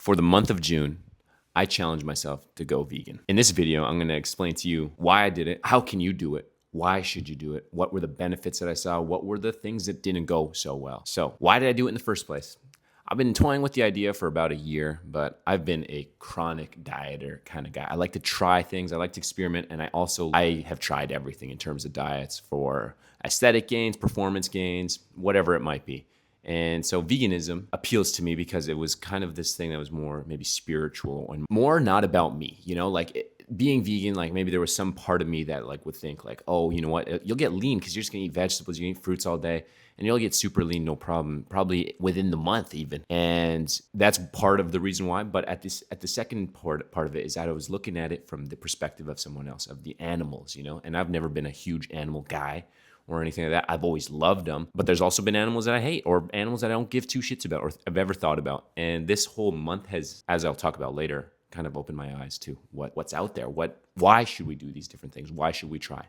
For the month of June, I challenged myself to go vegan. In this video, I'm gonna explain to you why I did it, how can you do it, why should you do it, what were the benefits that I saw, what were the things that didn't go so well. So why did I do it in the first place? I've been toying with the idea for about a year, but I've been a chronic dieter kind of guy. I like to try things, I like to experiment, and I have tried everything in terms of diets for aesthetic gains, performance gains, whatever it might be. And so veganism appeals to me because it was kind of this thing that was more maybe spiritual and more not about me, being vegan, like maybe there was some part of me that like would think like, oh, you know what, you'll get lean because you're just gonna eat vegetables, you eat fruits all day, and you'll get super lean, no problem, probably within the month even. And that's part of the reason why. But at the second part of it is that I was looking at it from the perspective of someone else, of the animals, and I've never been a huge animal guy or anything like that. I've always loved them, but there's also been animals that I hate or animals that I don't give two shits about or I've ever thought about. And this whole month has, as I'll talk about later, kind of opened my eyes to what's out there. Why should we do these different things? Why should we try?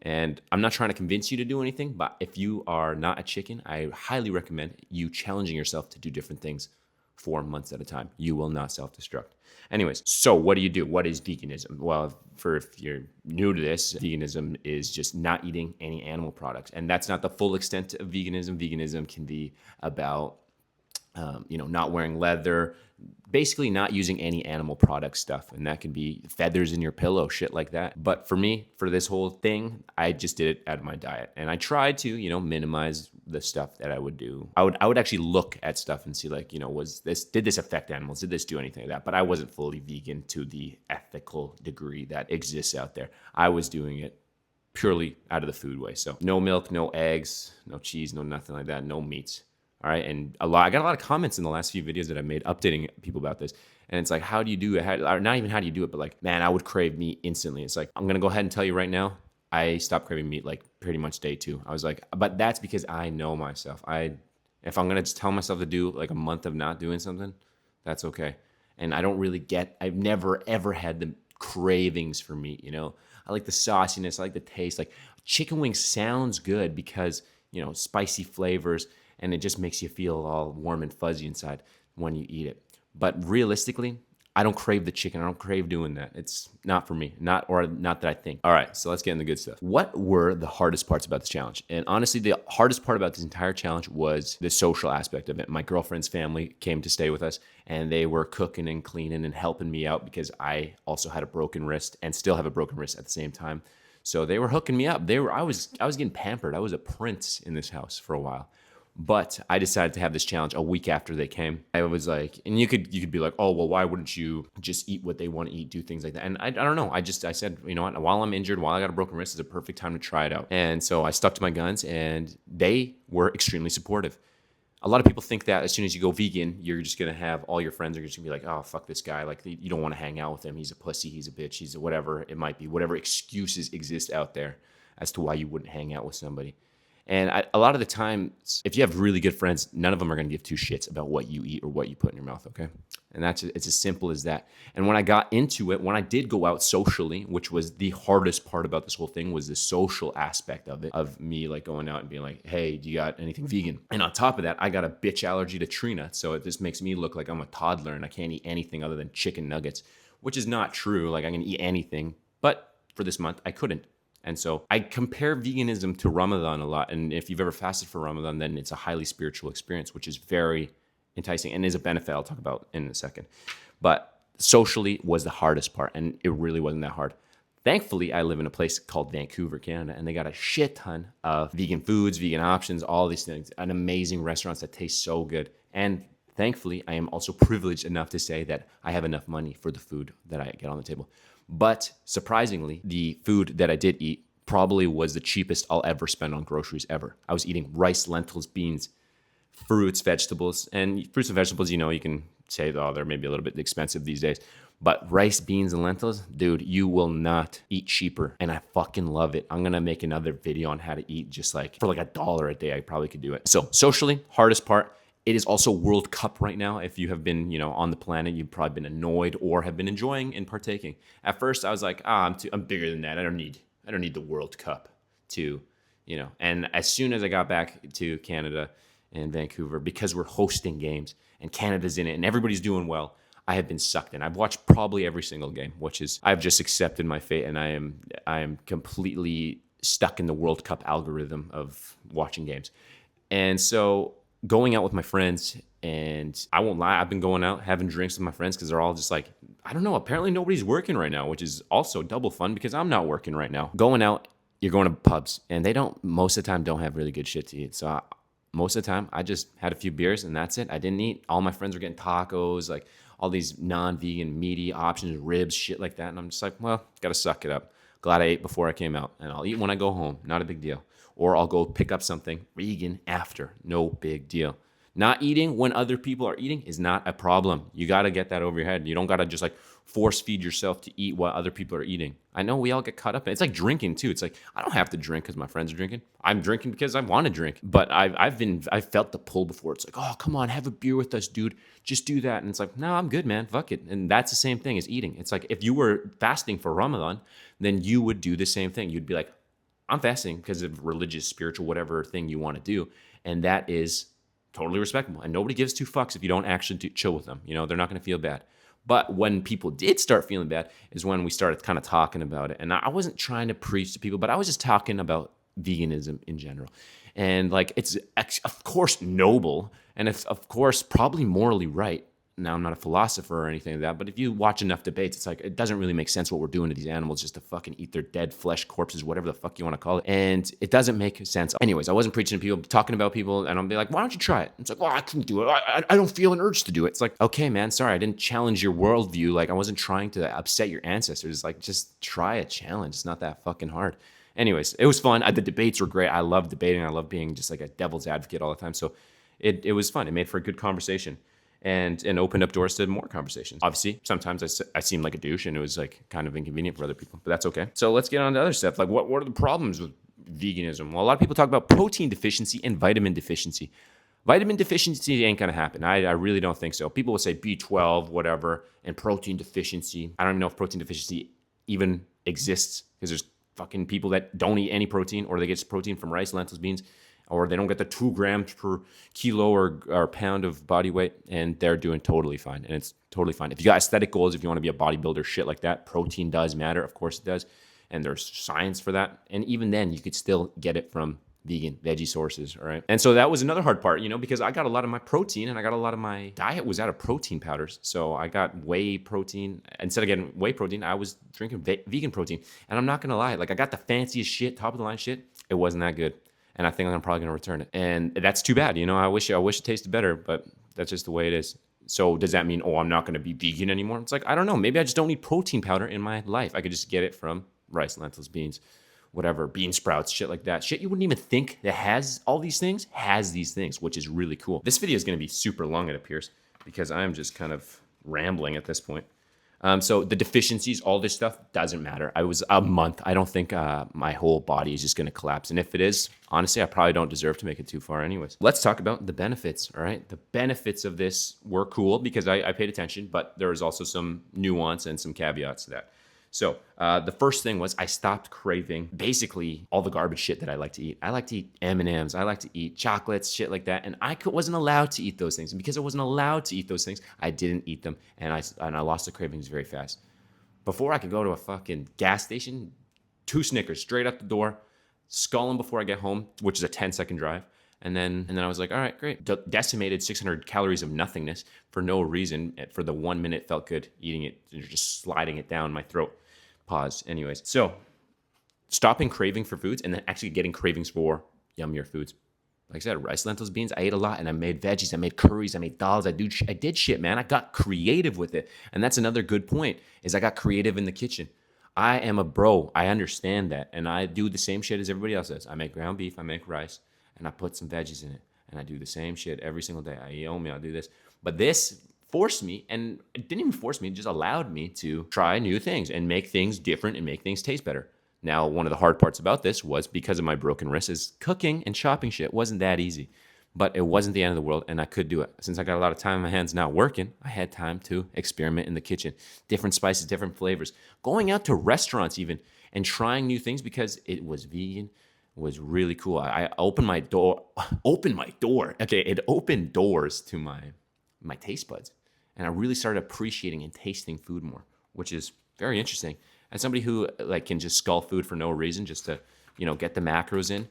And I'm not trying to convince you to do anything, but if you are not a chicken, I highly recommend you challenging yourself to do different things for months at a time. You will not self-destruct. Anyways, so what do you do? What is veganism? Well, if you're new to this, veganism is just not eating any animal products. And that's not the full extent of veganism. Veganism can be about not wearing leather, basically not using any animal product stuff. And that can be feathers in your pillow, shit like that. But for me, for this whole thing, I just did it out of my diet. And I tried to, minimize the stuff that I would do. I would actually look at stuff and see like, did this affect animals? Did this do anything like that? But I wasn't fully vegan to the ethical degree that exists out there. I was doing it purely out of the food way. So no milk, no eggs, no cheese, no nothing like that, no meats. All right. And I got a lot of comments in the last few videos that I made updating people about this. And it's like, how do you do it? Or not even how do you do it, but like, man, I would crave meat instantly. It's like, I'm going to go ahead and tell you right now, I stopped craving meat like pretty much day 2. I was like, but that's because I know myself. If I'm going to just tell myself to do like a month of not doing something, that's okay. And I've never ever had the cravings for meat. I like the sauciness. I like the taste. Like chicken wings sounds good because, spicy flavors. And it just makes you feel all warm and fuzzy inside when you eat it. But realistically, I don't crave the chicken. I don't crave doing that. It's not for me. Not that I think. All right, so let's get into the good stuff. What were the hardest parts about this challenge? And honestly, the hardest part about this entire challenge was the social aspect of it. My girlfriend's family came to stay with us, and they were cooking and cleaning and helping me out because I also had a broken wrist and still have a broken wrist at the same time. So they were hooking me up. I was getting pampered. I was a prince in this house for a while. But I decided to have this challenge a week after they came. I was like, and you could be like, oh, well, why wouldn't you just eat what they want to eat, do things like that? And I don't know. I said, you know what, while I'm injured, while I got a broken wrist, is a perfect time to try it out. And so I stuck to my guns and they were extremely supportive. A lot of people think that as soon as you go vegan, you're just going to have all your friends are just going to be like, oh, fuck this guy. Like, you don't want to hang out with him. He's a pussy. He's a bitch. He's a whatever it might be. Whatever excuses exist out there as to why you wouldn't hang out with somebody. And a lot of the time, if you have really good friends, none of them are going to give two shits about what you eat or what you put in your mouth, okay? And it's as simple as that. And when I got into it, when I did go out socially, which was the hardest part about this whole thing, was the social aspect of it, of me like going out and being like, hey, do you got anything vegan? And on top of that, I got a bitch allergy to tree nuts. So it just makes me look like I'm a toddler and I can't eat anything other than chicken nuggets, which is not true. Like I can eat anything, but for this month, I couldn't. And so I compare veganism to Ramadan a lot. And if you've ever fasted for Ramadan, then it's a highly spiritual experience, which is very enticing and is a benefit I'll talk about in a second. But socially was the hardest part, and it really wasn't that hard. Thankfully, I live in a place called Vancouver, Canada, and they got a shit ton of vegan foods, vegan options, all these things, and amazing restaurants that taste so good. And thankfully, I am also privileged enough to say that I have enough money for the food that I get on the table. But surprisingly, the food that I did eat probably was the cheapest I'll ever spend on groceries ever. I was eating rice, lentils, beans, fruits, vegetables. And fruits and vegetables, you can say, oh, they're maybe a little bit expensive these days. But rice, beans, and lentils, dude, you will not eat cheaper. And I fucking love it. I'm going to make another video on how to eat just like for like $1 a day. I probably could do it. So socially, hardest part. It is also World Cup right now. If you have been, on the planet, you've probably been annoyed or have been enjoying and partaking. At first, I was like, I'm bigger than that. I don't need the World Cup to, And as soon as I got back to Canada and Vancouver, because we're hosting games and Canada's in it and everybody's doing well, I have been sucked in. I've watched probably every single game, which is I've just accepted my fate, and I am completely stuck in the World Cup algorithm of watching games. And so going out with my friends, and I won't lie, I've been going out having drinks with my friends because they're all just like, I don't know, apparently nobody's working right now, which is also double fun because I'm not working right now. Going out, you're going to pubs, and they don't, most of the time, don't have really good shit to eat. So most of the time, I just had a few beers and that's it. I didn't eat. All my friends were getting tacos, like all these non-vegan meaty options, ribs, shit like that. And I'm just like, well, gotta suck it up. Glad I ate before I came out, and I'll eat when I go home. Not a big deal. Or I'll go pick up something vegan after. No big deal. Not eating when other people are eating is not a problem. You got to get that over your head. You don't got to just like force feed yourself to eat what other people are eating. I know we all get caught up in it. It's like drinking too. It's like, I don't have to drink because my friends are drinking. I'm drinking because I want to drink. But I've felt the pull before. It's like, oh, come on, have a beer with us, dude. Just do that. And it's like, no, I'm good, man. Fuck it. And that's the same thing as eating. It's like if you were fasting for Ramadan, then you would do the same thing. You'd be like, I'm fasting because of religious, spiritual, whatever thing you want to do. And that is totally respectable. And nobody gives two fucks if you don't actually chill with them. You know, they're not going to feel bad. But when people did start feeling bad is when we started kind of talking about it. And I wasn't trying to preach to people, but I was just talking about veganism in general. And like, it's of course noble, and it's of course probably morally right. Now, I'm not a philosopher or anything like that, but if you watch enough debates, it's like, it doesn't really make sense what we're doing to these animals just to fucking eat their dead flesh corpses, whatever the fuck you want to call it. And it doesn't make sense. Anyways, I wasn't preaching to people, talking about people, and I'll be like, why don't you try it? It's like, well, I couldn't do it. I don't feel an urge to do it. It's like, okay, man, sorry, I didn't challenge your worldview. Like, I wasn't trying to upset your ancestors. Like, just try a challenge. It's not that fucking hard. Anyways, it was fun. The debates were great. I love debating. I love being just like a devil's advocate all the time. So it was fun. It made for a good conversation. And opened up doors to more conversations. Obviously, sometimes I seemed like a douche, and it was like kind of inconvenient for other people, but that's okay. So let's get on to other stuff. Like, what are the problems with veganism? Well, a lot of people talk about protein deficiency and vitamin deficiency. Vitamin deficiency ain't gonna happen. I really don't think so. People will say B12, whatever, and protein deficiency. I don't even know if protein deficiency even exists, because there's fucking people that don't eat any protein, or they get protein from rice, lentils, beans, or they don't get the 2 grams per kilo or pound of body weight, and they're doing totally fine. And it's totally fine. If you got aesthetic goals, if you want to be a bodybuilder, shit like that, protein does matter. Of course it does. And there's science for that. And even then, you could still get it from vegan, veggie sources, all right? And so that was another hard part, you know, because I got a lot of my protein, and I got a lot of my diet was out of protein powders. So I got whey protein. Instead of getting whey protein, I was drinking vegan protein. And I'm not going to lie, like, I got the fanciest shit, top of the line shit. It wasn't that good. And I think I'm probably going to return it. And that's too bad. You know, I wish it tasted better, but that's just the way it is. So does that mean, oh, I'm not going to be vegan anymore? It's like, I don't know. Maybe I just don't need protein powder in my life. I could just get it from rice, lentils, beans, whatever, bean sprouts, shit like that. Shit you wouldn't even think that has these things, which is really cool. This video is going to be super long, it appears, because I'm just kind of rambling at this point. So the deficiencies, all this stuff doesn't matter. I was a month. I don't think my whole body is just going to collapse. And if it is, honestly, I probably don't deserve to make it too far anyways. Let's talk about the benefits, all right? The benefits of this were cool because I paid attention, but there was also some nuance and some caveats to that. So the first thing was I stopped craving basically all the garbage shit that I like to eat. I like to eat M&Ms. I like to eat chocolates, shit like that. And I wasn't allowed to eat those things. And because I wasn't allowed to eat those things, I didn't eat them. And I lost the cravings very fast. Before I could go to a fucking gas station, 2 Snickers straight out the door, skull them before I get home, which is a 10-second drive. And then I was like, all right, great. Decimated 600 calories of nothingness for no reason. For the 1 minute it felt good eating it, just sliding it down my throat. Pause. Anyways, so stopping craving for foods and then actually getting cravings for yummier foods. Like I said, rice, lentils, beans, I ate a lot, and I made veggies, I made curries, I made dals, I did shit, man. I got creative with it. And that's another good point, is I got creative in the kitchen. I am a bro. I understand that. And I do the same shit as everybody else does. I make ground beef, I make rice, and I put some veggies in it. And I do the same shit every single day. I eat oatmeal, I do this. But this forced me, and it didn't even force me, it just allowed me to try new things and make things different and make things taste better. Now, one of the hard parts about this was because of my broken wrist is cooking and chopping shit wasn't that easy, but it wasn't the end of the world, and I could do it. Since I got a lot of time on my hands not working, I had time to experiment in the kitchen. Different spices, different flavors. Going out to restaurants even and trying new things because it was vegan was really cool. I opened my door. Okay, it opened doors to my taste buds. And I really started appreciating and tasting food more, which is very interesting. As somebody who like can just skull food for no reason, just to, get the macros in,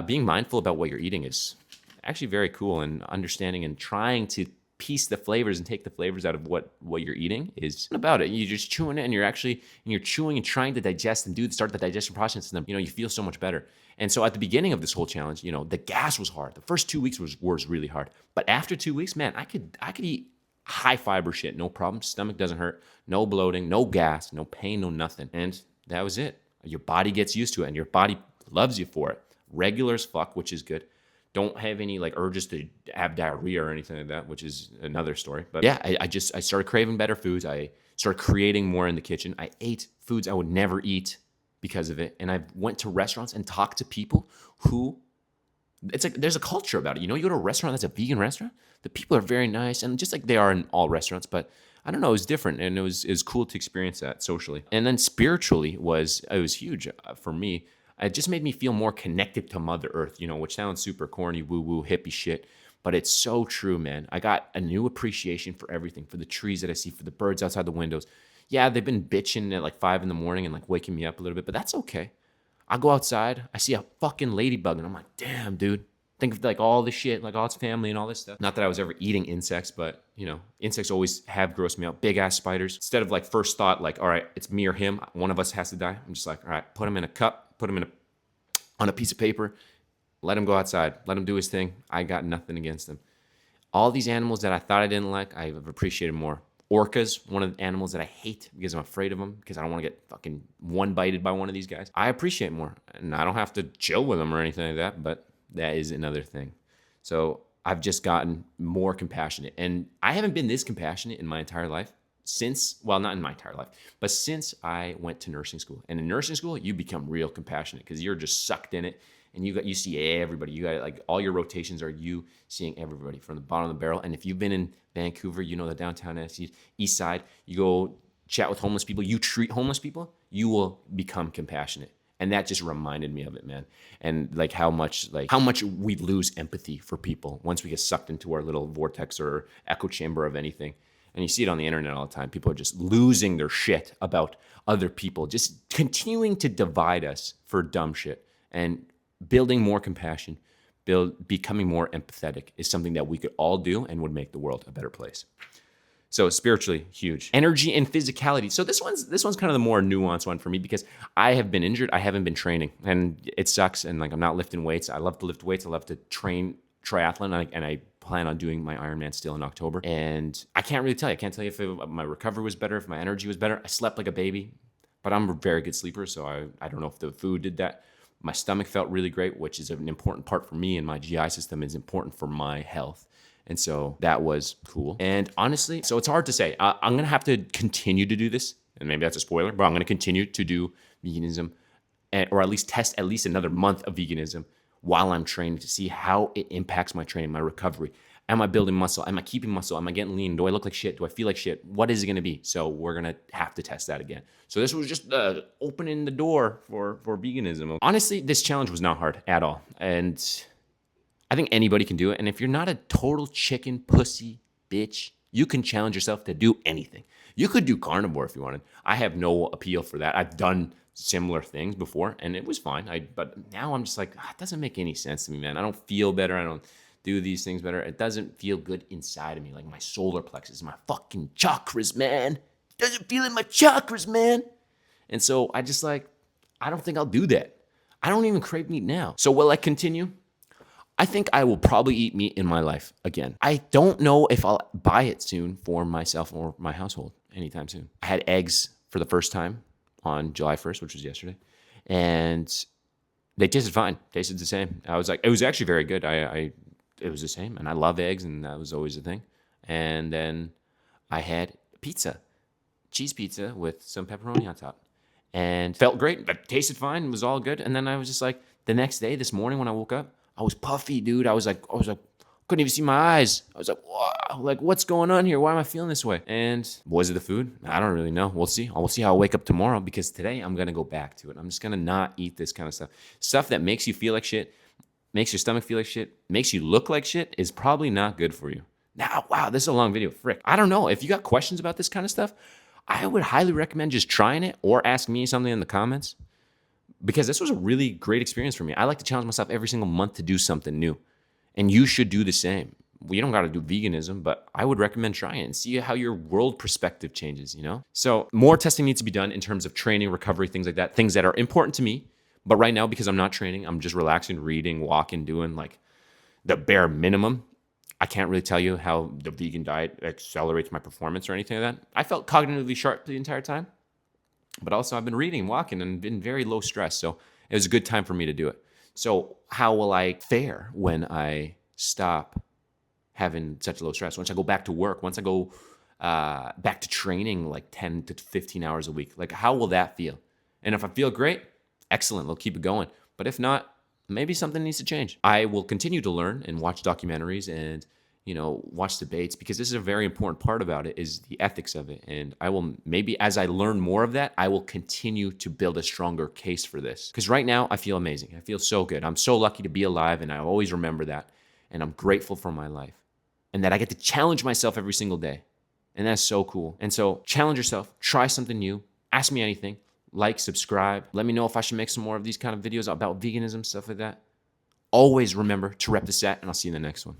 being mindful about what you're eating is actually very cool, and understanding and trying to piece the flavors and take the flavors out of what you're eating is about it. You're just chewing it, and you're chewing and trying to digest and start the digestion process, and then, you feel so much better. And so at the beginning of this whole challenge, the gas was hard. The first 2 weeks was really hard. But after 2 weeks, man, I could eat high fiber shit, no problem. Stomach doesn't hurt, no bloating, no gas, no pain, no nothing. And that was it. Your body gets used to it, and your body loves you for it. Regular as fuck, which is good. Don't have any like urges to have diarrhea or anything like that, which is another story. But yeah, I started craving better foods. I started creating more in the kitchen. I ate foods I would never eat because of it. And I went to restaurants and talked to people who, it's like there's a culture about it. You go to a restaurant that's a vegan restaurant, the people are very nice, and just like they are in all restaurants, but I don't know, it was different, and it was cool to experience that socially. And then spiritually it was huge for me. It just made me feel more connected to Mother Earth, which sounds super corny, woo-woo, hippie shit, but it's so true, man. I got a new appreciation for everything, for the trees that I see, for the birds outside the windows. Yeah, they've been bitching at like 5 a.m. and like waking me up a little bit, but that's okay. I go outside, I see a fucking ladybug, and I'm like, damn, dude. Think of like all this shit, like all its family and all this stuff. Not that I was ever eating insects, but insects always have grossed me out. Big ass spiders. Instead of like first thought, like, all right, it's me or him, one of us has to die. I'm just like, all right, put him in a cup, put him on a piece of paper, let him go outside, let him do his thing. I got nothing against him. All these animals that I thought I didn't like, I've appreciated more. Orcas, one of the animals that I hate because I'm afraid of them, because I don't want to get fucking one bited by one of these guys. I appreciate more, and I don't have to chill with them or anything like that, but that is another thing. So I've just gotten more compassionate, and I haven't been this compassionate in my entire life not in my entire life, but since I went to nursing school. And in nursing school, you become real compassionate because you're just sucked in it, and you see everybody. You got like all your rotations are you seeing everybody from the bottom of the barrel. And if you've been in Vancouver, the downtown east side, you go chat with homeless people, you treat homeless people, you will become compassionate. And that just reminded me of it, man. And like how much we lose empathy for people once we get sucked into our little vortex or echo chamber of anything. And you see it on the internet all the time. People are just losing their shit about other people, just continuing to divide us for dumb shit. And building more compassion, becoming more empathetic is something that we could all do and would make the world a better place. So spiritually, huge. Energy and physicality. So this one's kind of the more nuanced one for me, because I have been injured. I haven't been training, and it sucks. And like, I'm not lifting weights. I love to lift weights. I love to train triathlon, and I plan on doing my Ironman still in October. And I can't really tell you. I can't tell you if my recovery was better, if my energy was better. I slept like a baby, but I'm a very good sleeper, so I don't know if the food did that. My stomach felt really great, which is an important part for me, and my GI system is important for my health. And so that was cool. And honestly, so it's hard to say. I'm going to have to continue to do this, and maybe that's a spoiler, but I'm going to continue to do veganism, or at least test at least another month of veganism while I'm training to see how it impacts my training, my recovery. Am I building muscle? Am I keeping muscle? Am I getting lean? Do I look like shit? Do I feel like shit? What is it going to be? So we're going to have to test that again. So this was just opening the door for veganism. Honestly, this challenge was not hard at all. And I think anybody can do it. And if you're not a total chicken pussy bitch, you can challenge yourself to do anything. You could do carnivore if you wanted. I have no appeal for that. I've done similar things before, and it was fine. But now I'm just like, it doesn't make any sense to me, man. I don't feel better. I don't do these things better. It doesn't feel good inside of me. Like my solar plexus, my fucking chakras, man. It doesn't feel in my chakras, man. And so I don't think I'll do that. I don't even crave meat now. So will I continue? I think I will probably eat meat in my life again. I don't know if I'll buy it soon for myself or my household anytime soon. I had eggs for the first time on July 1st, which was yesterday, and they tasted fine. Tasted the same. I was like, it was actually very good. It was the same, and I love eggs, and that was always a thing. And then I had pizza, cheese pizza with some pepperoni on top, and felt great. It tasted fine. It was all good. And then I was just like, the next day, this morning when I woke up, I was puffy, dude. I was like, couldn't even see my eyes. I was like, wow, like what's going on here? Why am I feeling this way? And was it the food? I don't really know. We'll see. We'll see how I wake up tomorrow, because today I'm going to go back to it. I'm just going to not eat this kind of stuff. Stuff that makes you feel like shit, makes your stomach feel like shit, makes you look like shit is probably not good for you. Now, wow, this is a long video. Frick. I don't know. If you got questions about this kind of stuff, I would highly recommend just trying it or ask me something in the comments, because this was a really great experience for me. I like to challenge myself every single month to do something new, and you should do the same. We don't got to do veganism, but I would recommend trying it and see how your world perspective changes, you know? So more testing needs to be done in terms of training, recovery, things like that, things that are important to me. But right now, because I'm not training, I'm just relaxing, reading, walking, doing like the bare minimum. I can't really tell you how the vegan diet accelerates my performance or anything like that. I felt cognitively sharp the entire time, but also I've been reading, walking, and been very low stress. So it was a good time for me to do it. So how will I fare when I stop having such low stress? Once I go back to work, once I go back to training like 10 to 15 hours a week, like how will that feel? And if I feel great, excellent, we'll keep it going. But if not, maybe something needs to change. I will continue to learn and watch documentaries and, you know, watch debates, because this is a very important part about it, is the ethics of it. And I will, maybe as I learn more of that, I will continue to build a stronger case for this. Because right now I feel amazing. I feel so good. I'm so lucky to be alive, and I always remember that. And I'm grateful for my life, and that I get to challenge myself every single day. And that's so cool. And so challenge yourself, try something new, ask me anything, like, subscribe. Let me know if I should make some more of these kind of videos about veganism, stuff like that. Always remember to rep the set, and I'll see you in the next one.